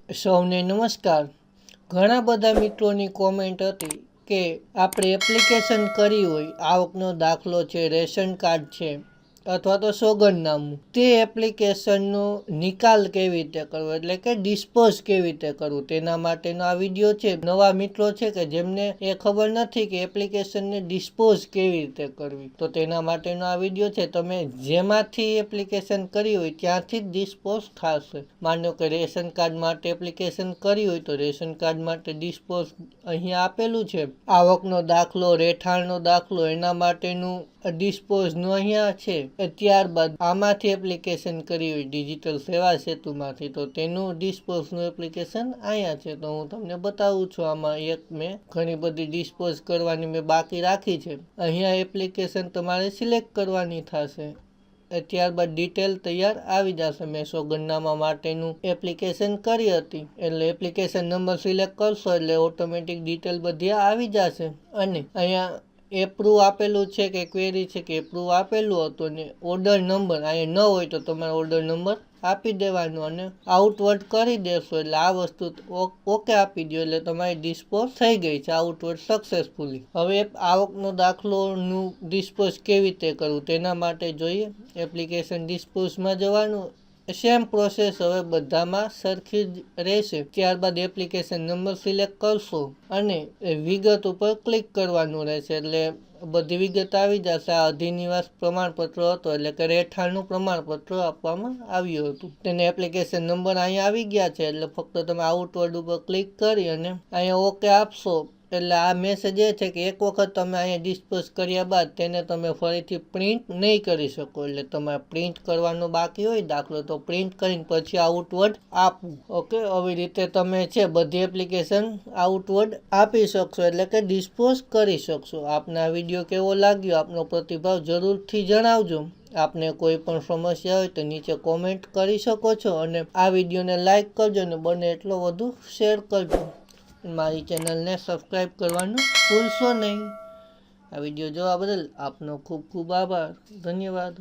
સૌને નમસ્કાર। ઘણા બધા મિત્રોની કોમેન્ટ હતી કે આપણે એપ્લિકેશન કરી હોય, આવકનો દાખલો છે, રેશન કાર્ડ છે અથવા તો સોગંદનામું, તે એપ્લિકેશનનો નિકાલ કેવી રીતે કરવો, એટલે કે ડિસ્પોઝ કેવી રીતે કરવું, તેના માટેનો આ વિડીયો છે। નવા મિત્રો છે કે જેમને એ ખબર નથી કે એપ્લિકેશનને ડિસ્પોઝ કેવી રીતે કરવી, તો તેના માટેનો આ વિડીયો છે। તમે જેમાંથી એપ્લિકેશન કરી હોય ત્યાંથી જ ડિસ્પોઝ થશે। માનો કે રેશન કાર્ડ માટે એપ્લિકેશન કરી હોય તો રેશન કાર્ડ માટે ડિસ્પોઝ અહીંયા આપેલું છે, આવકનો દાખલો, રહેઠાણનો દાખલો, એના માટેનું ડિસ્પોઝનું અહીંયા છે। ત્યારબાદ આમાંથી એપ્લિકેશન કરી હોય ડિજિટલ સેવા સેતુમાંથી તો તેનું ડિસ્પોઝનું એપ્લિકેશન અહીંયા છે। તો હું તમને બતાવું છું, આમાં એક મેં ઘણી બધી ડિસ્પોઝ કરવાની મેં બાકી રાખી છે। અહીંયા એપ્લિકેશન તમારે સિલેક્ટ કરવાની થશે, ત્યારબાદ ડિટેલ તૈયાર આવી જશે। મેં સોગંદનામા માટેનું એપ્લિકેશન કરી હતી એટલે એપ્લિકેશન નંબર સિલેક્ટ કરશો એટલે ઓટોમેટિક ડિટેલ બધી આવી જશે। અને અહીંયા એપ્રુવ આપેલું છે કે ક્વેરી છે કે એપ્રુવ આપેલું હતું, ને ઓર્ડર નંબર અહીંયા ન હોય તો તમારે ઓર્ડર નંબર આપી દેવાનો અને આઉટવર્ડ કરી દેશો એટલે આ વસ્તુ ઓકે આપી દો એટલે તમારી ડિસ્પોઝ થઈ ગઈ છે, આઉટવર્ડ સક્સેસફુલી। હવે આવકનો દાખલોનું ડિસ્પોઝ કેવી રીતે કરવું તેના માટે જોઈએ। એપ્લિકેશન ડિસ્પોઝમાં જવાનું, સેમ પ્રોસેસ હવે બધામાં સરખી જ રહેશે। ત્યારબાદ એપ્લિકેશન નંબર સિલેક્ટ કરશો અને વિગત ઉપર ક્લિક કરવાનું રહેશે એટલે બધી વિગત આવી જશે। આ અધિનિવાસ પ્રમાણપત્ર હતો એટલે કે રહેઠાણનું પ્રમાણપત્ર આપવામાં આવ્યું હતું, તેને એપ્લિકેશન નંબર અહીંયા આવી ગયા છે એટલે ફક્ત તમે આઉટવર્ડ ઉપર ક્લિક કરી અને અહીંયા ઓકે આપશો એટલે આ મેસેજ એ છે કે એક વખત તમે અહીંયા ડિસ્પોઝ કર્યા બાદ તેને તમે ફરીથી પ્રિન્ટ નહીં કરી શકો, એટલે તમારે પ્રિન્ટ કરવાનો બાકી હોય દાખલો તો પ્રિન્ટ કરીને પછી આઉટવર્ડ આપવું। ઓકે, આવી રીતે તમે છે બધી એપ્લિકેશન આઉટવર્ડ આપી શકશો એટલે કે ડિસ્પોઝ કરી શકશો। આપને આ વિડીયો કેવો લાગ્યો, આપનો પ્રતિભાવ જરૂરથી જણાવજો। આપને કોઈ પણ સમસ્યા હોય તો નીચે કોમેન્ટ કરી શકો છો અને આ વિડીયોને લાઈક કરજો અને બને એટલો વધુ શેર કરજો। મારી ચેનલને સબસ્ક્રાઈબ કરવાનું ભૂલશો નહીં। આ વિડીયો જોવા બદલ આપનો ખૂબ ખૂબ આભાર, ધન્યવાદ।